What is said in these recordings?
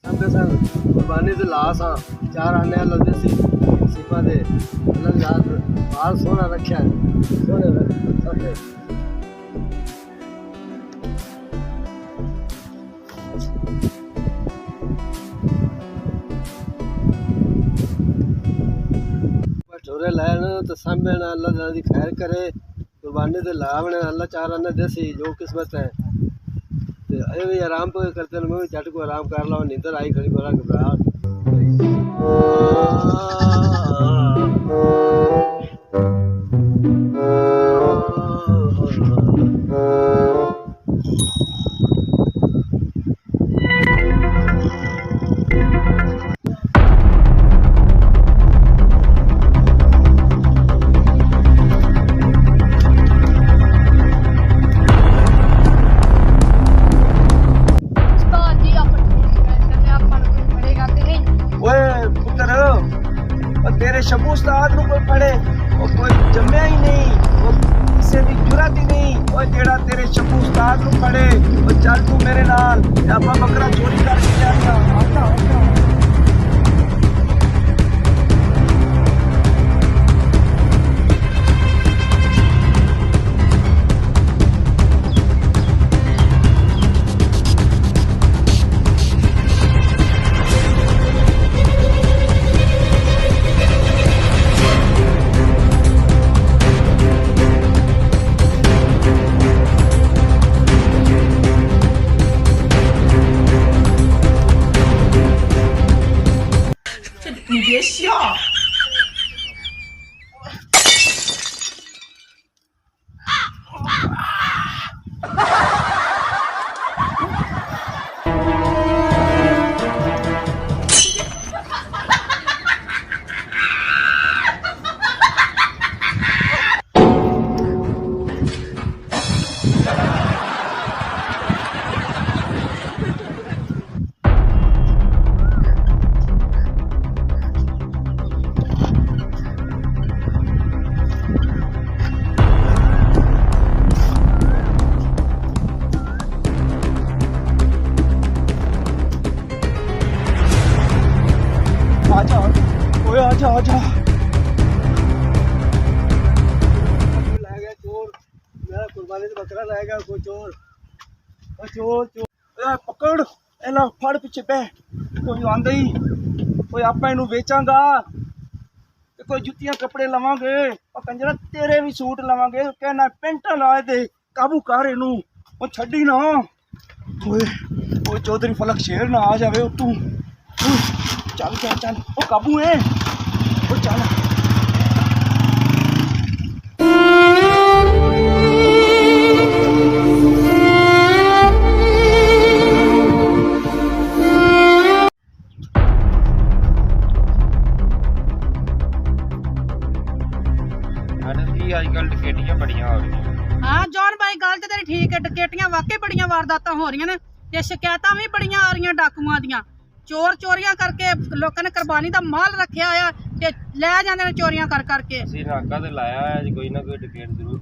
संदे सन कुर्बानी ते लास हाँ चार आने लगे सी सिपा दे अलग याद बाल सोना रखा है सोने सबे छोरे लैन तो सामने अल्लाह दी खैर करे कुर्बानी ते लावने अल्लाह चार आने देसी जो किस्मत है अरे भी आराम तो करते मैं भी झट को आराम कर ला नींदर आई खड़ी बड़ा घबराहट तेरे शबू उस्ताद को कोई पढ़े और कोई जम्या ही नहीं और किसी की जुरत ही नहीं और जेड़ा तेरे शबू उस्ताद को पढ़े और चल तू मेरे नाल आपा बकरा चोरी करके जाता आता你别笑。आजा ओए आजा आजा ले गया चोर मेरा कुर्बानी से बकरा ले गया कोई चोर ओ चोर चोर पकड़ एला फड़ पीछे पे कोई आंदा ही कोई आपा इनू बेचांगा ते कोई जुत्तियां कपड़े लवांगे और कंजरा तेरे भी सूट लवांगे कहना पेंटा ला दे काबू कर इनू ओ छड्डी ना ओए ओए चौधरी फलक शेर ना आ जावे तू चल चल चल ओ काबू है ओ चल आजकल डकैतियां बड़ियां हो रही हैं। हाँ जॉन भाई गल ते तेरी ठीक है डकैतियां वाकई बड़ियां वारदातां हो रही ने ते शिकायतां भी बड़ियां आ रही डाकुआं दियां चोर चोरियां करके लोगों ने कुर्बानी का माल रखा होया ते लै जांदे ने चोरियां कर करके ਅਸੀਂ ਨਾਕਾ ਤੇ ਲਾਇਆ ਹੈ ਜੀ कोई ना कोई डकैत जरूर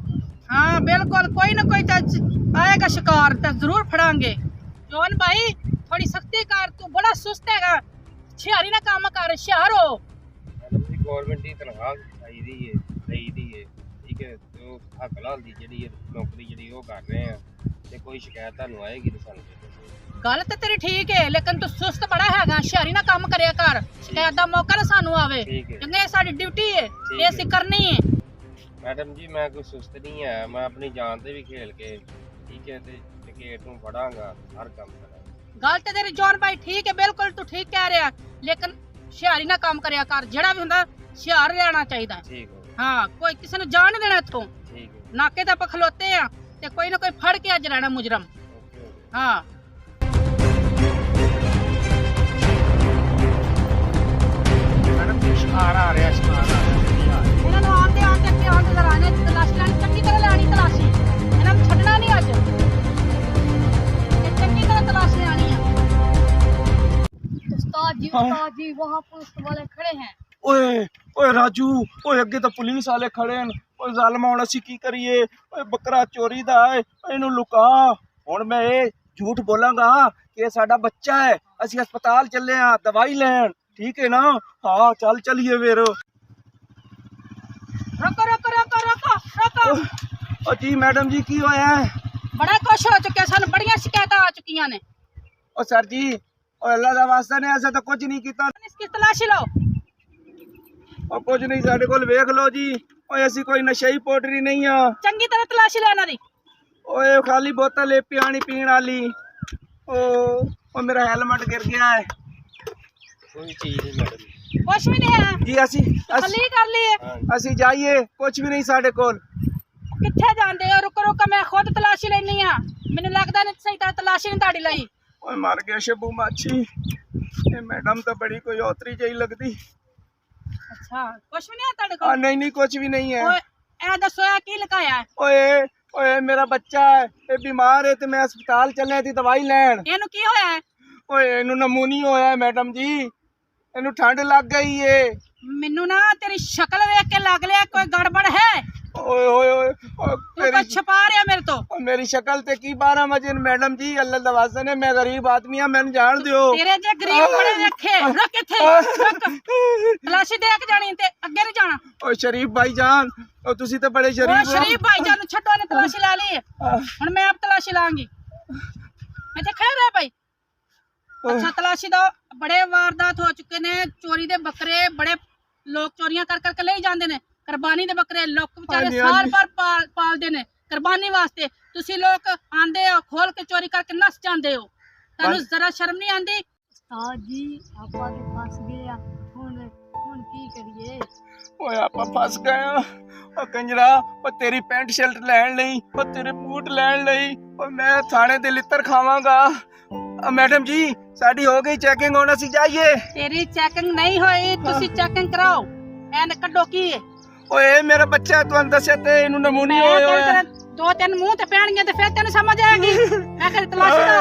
हाँ बिल्कुल कोई ना कोई तो आएगा शिकार तो जरूर फड़ांगे जॉन भाई थोड़ी सख्ती कर तू बड़ा सुस्त हैगा शियारी ना काम कर शियार हो मैडम जी गवर्नमेंट की तनख्वाह आई दी है ठीक है तो हक लाल दी ਜਿਹੜੀ ਨੌਕਰੀ ਜਿਹੜੀ ਉਹ ਕਰ ਰਹੇ ਆ ਤੇ ਕੋਈ ਸ਼ਿਕਾਇਤ ਤੁਹਾਨੂੰ ਆਏਗੀ ਤਾਂ ਸਾਨੂੰ गल तो तेरी ठीक है लेकिन तू सुस्त बड़ा हैगा शियारी ना काम करे कर शिकायत दा मौका ना सानू आवे चंगे साडी ड्यूटी है ये ਅਸੀਂ करनी है मैडम जी मैं कोई सुस्त नहीं है मैं अपनी जान से भी खेल के ठीक है ते डकैत ਨੂੰ ਫੜਾਂਗਾ हर काम ਕਰਾਂਗਾ गल तो तेरी जॉन भाई ठीक है बिल्कुल तू ठीक कह रहा लेकिन शियारी ना काम करया कर जेड़ा भी हुंदा शियार रहना चाहिए ठीक हो हाँ कोई किसी ने जान नहीं देना इत्थों ठीक है नाके ते आप खलोते हैं ते कोई ना कोई फड़ के अज रहना मुजरम हाँ मैडम जी शिकार आ रहा ਇਹਨਾਂ ਨੂੰ ਆਉਂਦੇ ਆਉਂਦੇ ਅੱਗੇ ਆਉਂਦੇ ਲਗਾਣੇ ਤਲਾਸ਼ੀ ਲੈਣੀ ਚੰਗੀ ਤਰ੍ਹਾਂ ਲੈਣੀ ਤਲਾਸ਼ੀ ਇਹਨਾਂ ਨੂੰ ਛੱਡਣਾ ਨਹੀਂ ਅੱਜ ਇਹ ਚੰਗੀ ਤਰ੍ਹਾਂ ਤਲਾਸ਼ੀ ਲੈਣੀ ਆ ਉਸਤਾਦ ਜੀ ਵਹਾਂ ਪੁਲਿਸ ਵਾਲੇ ਖੜੇ हैं ओए ओए राजू ओए अगे तो पुलिस वाले खड़े हैं ओए जालमा हुण असीं की करिए ओए बकरा चोरी दा है इनू लुका हुण मैं झूठ बोलांगा कि ये साडा बच्चा है, ਅਸੀਂ ਹਸਪਤਾਲ ਚੱਲੇ ਆ ਦਵਾਈ ਲੈਣ, ਠੀਕ ਹੈ ਨਾ? ਹਾਂ ਚੱਲ ਚਲੀਏ ਫਿਰ। ਰੋਕੋ ਰੋਕੋ ਰੋਕੋ ਰੋਕੋ ਰੋਕੋ। ਉਹ ਜੀ ਮੈਡਮ ਜੀ ਕੀ ਹੋਇਆ ਹੈ? ਬੜਾ ਕੁਛ ਹੋ ਚੁੱਕਿਆ, ਸਾਨੂੰ ਬੜੀਆਂ ਸ਼ਿਕਾਇਤਾਂ ਆ ਚੁੱਕੀਆਂ ਨੇ। ਉਹ ਸਰ ਜੀ ਉਹ ਅੱਲਾ ਦਾ ਵਾਸਤਾ ਨੇ ਐਸਾ ਤਾਂ ਕੁਝ ਨਹੀਂ ਕੀਤਾ। ਇਸकी ਤਲਾਸ਼ੀ ਲਓ। ਉਹ ਕੁਝ ਨਹੀਂ ਸਾਡੇ ਕੋਲ ਵੇਖ ਲਓ ਜੀ। ਓਏ ਅਸੀਂ ਕੋਈ ਨਸ਼ਈ ਪੋਟਰੀ ਨਹੀਂ ਆ। ਚੰਗੀ ਤਰ੍ਹਾਂ ਤਲਾਸ਼ੀ ਲੈ ਇਹਨਾਂ ਦੀ। ਓਏ ਖਾਲੀ ਬੋਤਲ ਹੈ ਪਾਣੀ ਪੀਣ ਵਾਲੀ। ਉਹ ਮੇਰਾ ਹੈਲਮਟ ਗਿਰ ਗਿਆ ਹੈ। ਕੋਈ ਚੀਜ਼ ਨਹੀਂ ਮੈਡਮ ਕੁਛ ਵੀ ਨਹੀਂ ਹੈ ਜੀ ਅਸੀਂ ਖਾਲੀ ਕਰ ਲਈਏ। ਅਸੀਂ ਜਾਈਏ, ਕੁਝ ਵੀ ਨਹੀਂ ਸਾਡੇ ਕੋਲ। ਕਿੱਥੇ ਜਾਂਦੇ ਹੋ? ਰੁਕੋ ਰੁਕੋ, ਮੈਂ ਖੁਦ ਤਲਾਸ਼ੀ ਲੈਣੀ ਆ। ਮੈਨੂੰ ਲੱਗਦਾ ਨਹੀਂ ਸਹੀ ਤਰ੍ਹਾਂ ਤਲਾਸ਼ੀ ਨਹੀਂ ਤੁਹਾਡੀ ਲਈ। ਓਏ ਮਰ ਗਿਆ ਸ਼ਬੂ ਮਾਛੀ। ਇਹ ਮੈਡਮ ਤਾਂ ਬੜੀ ਕੋਈ ਔਤਰੀ ਜਿਹੀ ਲੱਗਦੀ। ਅੱਛਾ ਕੁਛ ਵੀ ਨਹੀਂ ਹੈ ਤੁਹਾਡੇ ਆ ਕੋਲ? ਨਹੀਂ ਕੁਝ ਵੀ ਨਹੀਂ ਹੈ। ਓਏ ਇਹ ਦੱਸੋ ਇਹ ਕੀ ਲਗਾਇਆ ਹੈ? ਓਏ ਓਏ ਮੇਰਾ ਬੱਚਾ ਹੈ, ਇਹ ਬਿਮਾਰ ਹੈ ਤੇ ਮੈਂ ਹਸਪਤਾਲ ਚੱਲਿਆ ਸੀ ਦਵਾਈ ਲੈਣ। ਇਹਨੂੰ ਕੀ ਹੋਇਆ ਹੈ? ਓਏ ਇਹਨੂੰ ਨਮੂਨੀਆ ਹੋਇਆ ਹੈ ਮੈਡਮ ਜੀ, ਇਹਨੂੰ ਠੰਡ ਲੱਗ ਗਈ ਏ। ਮੈਨੂੰ ਨਾ ਤੇਰੀ ਸ਼ਕਲ ਵੇਖ ਕੇ ਲੱਗ ਲਿਆ ਕੋਈ ਗੜਬੜ ਹੈ। ਓਏ ਓਏ ਓਏ ਤੂੰ ਕੁਛ ਛੁਪਾ ਰਿਹਾ ਮੇਰੇ ਤੋਂ। ਮੇਰੀ ਸ਼ਕਲ ਤੇ ਕੀ 12 ਵਜੇ ਮੈਡਮ ਜੀ ਅੱਲਾ ਦਾ ਵਾਸਤਾ ਨੇ, ਮੈਂ ਗਰੀਬ ਆਦਮੀ ਆ, ਮੈਨੂੰ ਜਾਣ ਦਿਓ। ਤੇਰੇ ਜੇ ਗਰੀਬ ਬੜੇ ਵੇਖੇ। ਰੁਕ ਇੱਥੇ ਰੁਕ। ਤਲਾਸ਼ੀ ਦੇ ਕੇ ਜਾਣੀ ਤੇ ਅੱਗੇ ਨਹੀਂ ਜਾਣਾ। ਓਏ ਸ਼ਰੀਫ ਭਾਈ ਜਾਨ, ਉਹ ਤੁਸੀਂ ਤਾਂ ਬੜੇ ਉਹ ਸ਼ਰੀਫ ਹੋ। ਸ਼ਰੀਫ ਭਾਈਜਾਨ ਨੂੰ ਛੱਡੋ, ਨੇ ਤਲਾਸ਼ੀ ਲੈ ਲਈ। ਹੁਣ ਮੈਂ ਆਪ ਤਲਾਸ਼ੀ ਲਾਂਗੀ। ਇੱਥੇ ਖੜੇ ਰਹਿ ਭਾਈ। ਅੱਛਾ ਤਲਾਸ਼ੀ ਦੋ। ਬੜੇ ਵਾਰਦਾਤ ਹੋ ਚੁੱਕੇ ਨੇ, ਚੋਰੀ ਦੇ ਬੱਕਰੇ ਬੜੇ ਲੋਕ ਚੋਰੀਆਂ ਕਰ ਕਰਕੇ ਲੈ ਜਾਂਦੇ ਨੇ। ਕੁਰਬਾਨੀ ਦੇ ਬੱਕਰੇ ਲੋਕ ਵਿਚਾਰੇ ਹਾਂਜੀ, ਸਾਲ ਹਾਂਜੀ। ਭਰ ਪਾਲਦੇ ਨੇ ਕੁਰਬਾਨੀ ਵਾਸਤੇ। ਤੁਸੀਂ ਲੋਕ ਆਂਦੇ ਹੋ ਖੋਲ ਕੇ ਚੋਰੀ ਕਰਕੇ ਨੱਸ ਜਾਂਦੇ ਹੋ। ਤੁਹਾਨੂੰ ਜ਼ਰਾ ਸ਼ਰਮ ਨਹੀਂ ਆਂਦੀ? ਉਸਤਾਦ ਜੀ ਆਪਾਂ ਤੇ ਫਸ ਗਏ ਆ, ਹੁਣ ਕੀ ਕਰੀਏ? ਓਏ ਆਪਾਂ ਫਸ ਗਏ ਆ। ਉਹ ਕੰਜਰਾ, ਉਹ ਤੇਰੀ ਪੈਂਟ ਸ਼ਰਟ ਲੈਣ ਲਈ, ਉਹ ਤੇਰੇ ਬੂਟ ਲੈਣ ਲਈ, ਉਹ ਮੈਂ ਥਾਣੇ ਤੇ ਲਿੱਤਰ ਖਾਵਾਂਗਾ। ਮੈਡਮ ਜੀ ਸਾਡੀ ਹੋ ਗਈ ਚੈਕਿੰਗ, ਹੁਣ ਅਸੀਂ ਜਾਈਏ। ਤੇਰੀ ਚੈਕਿੰਗ ਨਹੀਂ ਹੋਈ, ਤੁਸੀਂ ਚੈਕਿੰਗ ਕਰਾਓ। ਐਨ ਕੱਢੋ ਕੀ ਹੈ? ਓਏ ਮੇਰਾ ਬੱਚਾ ਤੁਹਾਨੂੰ ਦੱਸਿਆ ਤੇ ਇਹਨੂੰ ਨਮੂਨੀਆ ਮੈਂ ਹੋਇਆ ਤੇਰੇ ਹੋਇਆ। ਤਰ੍ਹਾਂ ਦੋ ਤਿੰਨ ਮੂੰਹ ਤੇ ਪੈਣਗੇ ਤੇ ਫਿਰ ਤੈਨੂੰ ਸਮਝ ਆਏਗੀ। ਮੈਂ ਕਰੀ ਤਲਾਸ਼ੀ ਦੋ।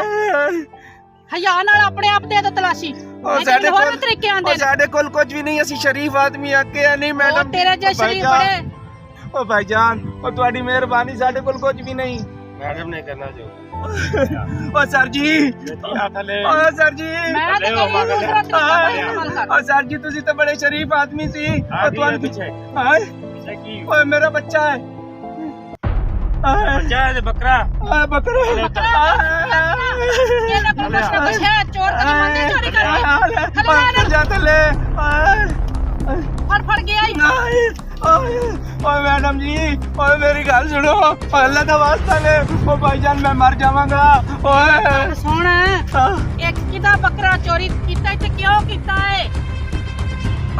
ਹਯਾ ਨਾਲ ਆਪਣੇ ਆਪ ਦੇ ਦੋ ਤਲਾਸ਼ੀ। ਉਹ ਸਾਡੇ ਹੋਰ ਵੀ ਤਰੀਕੇ ਆਂਦੇ ਨੇ। ਸਾਡੇ ਕੋਲ ਕੁਝ ਵੀ ਨਹੀਂ, ਅਸੀਂ ਸ਼ਰੀਫ ਆਦਮੀ ਅੱਗੇ ਨਹੀਂ ਉਹ ਮੈਡਮ। ਤੇਰੇ ਜੇ ਸ਼ਰੀਫ ਬੜੇ। ਓ ਭਾਈਜਾਨ, ਉਹ ਤੁਹਾਡੀ ਮਿਹਰਬਾਨੀ, ਸਾਡੇ ਕੋਲ ਕੁਝ ਵੀ ਨਹੀਂ। ਮੈਡਮ ਨੇ ਕਰਨਾ ਜੋ ਓ ਸਰ ਜੀ, ਓ ਸਰ ਜੀ, ਮੈਂ ਤੇ ਕਹਿੰਦੀ ਦੂਸਰਾ ਤਰੀਕਾ ਇਸਤੇਮਾਲ ਕਰ। ਓ ਸਰ ਜੀ ਤੁਸੀਂ ਤਾਂ ਬੜੇ ਸ਼ਰੀਫ ਆਦਮੀ ਸੀ। ਉਹ ਤੁਹਾਨੂੰ ਪਿੱਛੇ ਹਾਏ ਓਏ ਮੇਰਾ ਬੱਚਾ ਹੈ। ਬੱਚਾ ਹੈ ਬੱਕਰਾ। ਆ ਬੱਕਰਾ ਇਹਨਾਂ ਕੋਲ ਕੁਛ ਨਾ ਕੁਛ ਹੈ। ਚੋਰ ਕਦੀ ਮੰਦੇ ਚੋਰੀ ਕਰਕੇ ਜਾ ਥੱਲੇ। ਫੜ ਗਿਆ ਹੀ। ਓਏ ਮੈਡਮ ਜੀ, ਓਏ ਮੇਰੀ ਗੱਲ ਸੁਣੋ, ਅੱਲਾ ਦਾ ਵਾਸਤਾ ਨੇ। ਓ ਭਾਈਜਾਨ ਮੈਂ ਮਰ ਜਾਵਾਂਗਾ। ਓਏ ਸੁਣ, ਇੱਕ ਕਿਦਾ ਬੱਕਰਾ ਚੋਰੀ ਕੀਤਾ ਤੇ ਕਿਉਂ ਕੀਤਾ ਹੈ?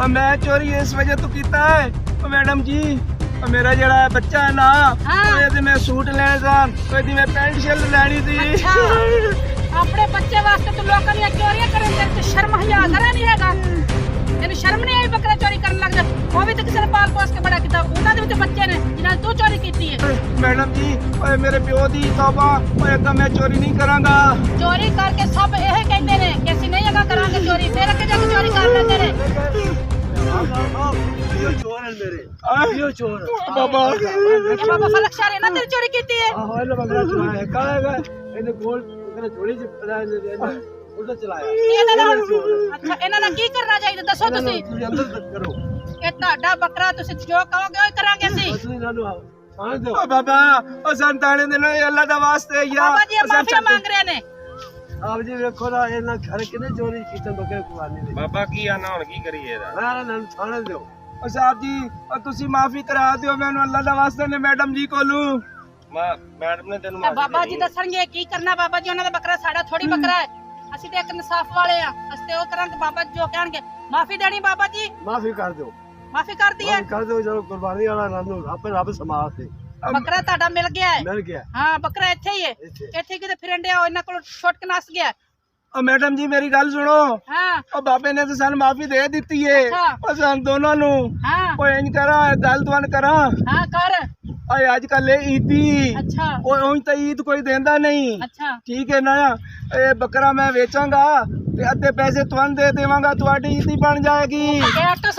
ਮੈਂ ਚੋਰੀ ਇਸ ਵਜ੍ਹਾ ਤੋਂ ਕੀਤਾ ਹੈ ਓ ਮੈਡਮ ਜੀ, ਮੇਰਾ ਜਿਹੜਾ ਬੱਚਾ ਹੈ ਨਾ, ਉਹਦੇ ਮੈਂ ਸੂਟ ਲੈਣੇ ਸਨ, ਉਹਦੀ ਮੈਂ ਪੈਂਟ ਸ਼ਰਟ ਲੈਣੀ ਸੀ। ਆਪਣੇ ਬੱਚੇ ਵਾਸਤੇ ਤੂੰ ਲੋਕਾਂ ਦੀਆਂ ਚੋਰੀਆਂ ਕਰਨ ਦੇ ਤੇ ਸ਼ਰਮ ਹਿਆ ਕਰਾ ਨਹੀਂ ਹੈਗਾ? ਤੈਨੂੰ ਸ਼ਰਮ ਨਹੀਂ ਆਈ ਬੱਕਰਾ ਚੋਰੀ ਕਰਨ ਲੱਗ ਜਾ? ਉਹ ਵੀ ਤਾਂ ਕਿਸੇ ਨੇ ਪਾਲ ਪੋਸ ਕੇ ਬੜਾ ਕੀਤਾ, ਉਹਨਾਂ ਦੇ ਵੀ ਤਾਂ ਬੱਚੇ ਨੇ ਜਿਨ੍ਹਾਂ ਤੂੰ ਚੋਰੀ ਕੀਤੀ ਹੈ। ਮੈਡਮ ਜੀ ਓਏ ਮੇਰੇ ਪਿਓ ਦੀ ਤੌਬਾ, ਓਏ ਤਾਂ ਮੈਂ ਚੋਰੀ ਨਹੀਂ ਕਰਾਂਗਾ। ਚੋਰੀ ਕਰਕੇ ਸਭ ਇਹ ਕਹਿੰਦੇ ਨੇ ਕਿ ਅਸੀਂ ਨਹੀਂ ਅਗਾ ਕਰਾਂਗੇ ਚੋਰੀ, ਫਿਰ ਅੱਗੇ ਜਾ ਕੇ ਚੋਰੀ ਕਰ ਲੈਂਦੇ ਨੇ। ਚੋਰ ਹੈ ਮੇਰੇ। ਇਹ ਚੋਰ ਬਾਬਾ ਇਹ ਬਾਬਾ ਫਲਕ ਸ਼ਾਰੇ ਨਾ ਤੇਰੀ ਚੋਰੀ ਕੀਤੀ ਹੈ। ਆਹੋ ਇਹਨੇ ਬੱਕਰਾ ਚੁਰਾਇਆ। ਕਾਹੇਗਾ ਇਹਨੇ ਕੋਲ ਉਹਨੇ ਥੋੜੀ ਜਿਹੀ ਫੜਾ ਇਹਨੇ ਉਹਦਾ ਚਲਾਇਆ। ਇਹਨਾਂ ਦਾ ਅੱਛਾ ਇਹਨਾਂ ਦਾ ਕੀ ਕਰਨਾ ਚਾਹੀਦਾ ਦੱਸੋ ਤੁਸੀਂ? ਤੁਸੀਂ ਅੰਦਰ ਤੱਕ ਕਰੋ। ਇਹ ਤੁਹਾਡਾ ਬੱਕਰਾ, ਤੁਸੀਂ ਜੋ ਕਹੋਗੇ ਉਹ ਕਰਾਂਗੇ ਅਸੀਂ। ਤੁਸੀਂ ਇਹਨਾਂ ਨੂੰ ਆਣ ਦਿਓ। ਓ ਬਾਬਾ, ਓ ਸੰਤਾਨੇ ਦੇ ਨਾਲ ਅੱਲਾ ਦਾ ਵਾਸਤੇ ਯਾ ਬਾਬਾ ਜੀ ਮਾਫੀ ਮੰਗ ਰਹੇ ਨੇ। ਆਪ ਜੀ ਵੇਖੋ ਨਾ ਇਹਨਾਂ ਘਰ ਕਿਨੇ ਚੋਰੀ ਕੀਤੀ ਬੱਕਰੇ ਕੁਰਬਾਨੀ ਦੇ। ਬਾਬਾ ਕੀ ਆਣਾ ਹੁਣ ਕੀ ਕਰੀਏ ਇਹਦਾ? ਮੈਂ ਇਹਨਾਂ ਨੂੰ ਥਾਣੇ ਦਿਓ। ਓ ਸਾਹਿਬ ਜੀ, ਓ ਤੁਸੀਂ ਮਾਫੀ ਕਰਾ ਦਿਓ ਮੈਨੂੰ ਅੱਲਾ ਦਾ ਵਾਸਤੇ ਨੇ ਮੈਡਮ ਜੀ ਕੋਲੋਂ। ਮੈਡਮ ਨੇ ਤੈਨੂੰ ਤੇ ਬਾਬਾ ਜੀ ਦੱਸਣਗੇ ਕੀ ਕਰਨਾ। ਬਾਬਾ ਜੀ ਉਹਨਾਂ ਦਾ ਬੱਕਰਾ ਸਾਡਾ ਥੋੜੀ ਬੱਕਰਾ ਹੈ। ਅਸੀਂ ਤੇ ਇੱਕ ਇਨਸਾਫ ਵਾਲੇ ਆ, ਅਸੀਂ ਤੇ ਉਹ ਕਰਾਂਗੇ ਬਾਬਾ ਜੀ ਜੋ ਕਹਿਣਗੇ। ਮਾਫੀ ਦੇਣੀ ਬਾਬਾ ਜੀ? ਮਾਫੀ ਕਰ ਦਿਓ। ਮਾਫੀ ਕਰਦੀ ਹੈ। ਮਾਫੀ ਕਰ ਦਿਓ। ਜਦੋਂ ਕੁਰਬਾਨੀ ਵਾਲਾ ਨਾਨੂ ਆਪੇ ਰੱਬ ਸਮਾਲ ਤੇ ਬੱਕਰਾ ਤੁਹਾਡਾ ਮਿਲ ਗਿਆ ਹੈ। ਮਿਲ ਗਿਆ ਹਾਂ ਬੱਕਰਾ ਇੱਥੇ ਹੀ ਹੈ। ਇੱਥੇ ਕਿਤੇ ਫਿਰੰਡਿਆ ਇਹਨਾਂ ਕੋਲ ਛੁੱਟ ਕੇ ਨਸ ਗਿਆ। ਓ ਮੈਡਮ ਜੀ ਮੇਰੀ ਗੱਲ ਸੁਣੋ, ਹਾਂ ਓ ਬਾਬੇ ਨੇ ਤਾਂ ਸਾਨੂੰ ਮਾਫੀ ਦੇ ਦਿੱਤੀ ਏ। ਓ ਸਾਨੂੰ ਦੋਨਾਂ ਨੂੰ। ਹਾਂ ਓਏ ਇੰਜ ਕਰਾਂ, ਗੱਲ ਤੁਹਾਨੂੰ ਕਰਾਂ। ਹਾਂ ਕਰ। ਓਏ ਅੱਜ ਕੱਲ ਈਦੀ ਅੱਛਾ ਓਏ ਉਂਝ ਤਾਂ ਈਦ ਕੋਈ ਦਿੰਦਾ ਨਹੀਂ, ਅੱਛਾ ਠੀਕ ਹੈ ਨਾ? ਇਹ ਬੱਕਰਾ ਮੈਂ ਵੇਚਾਂਗਾ ਤੇ ਅੱਧੇ ਪੈਸੇ ਤੁਹਾਨੂੰ ਦੇ ਦੇਵਾਂਗਾ, ਤੁਹਾਡੀ ਈਦੀ ਬਣ ਜਾਏਗੀ। ਇਹ ਤਾਂ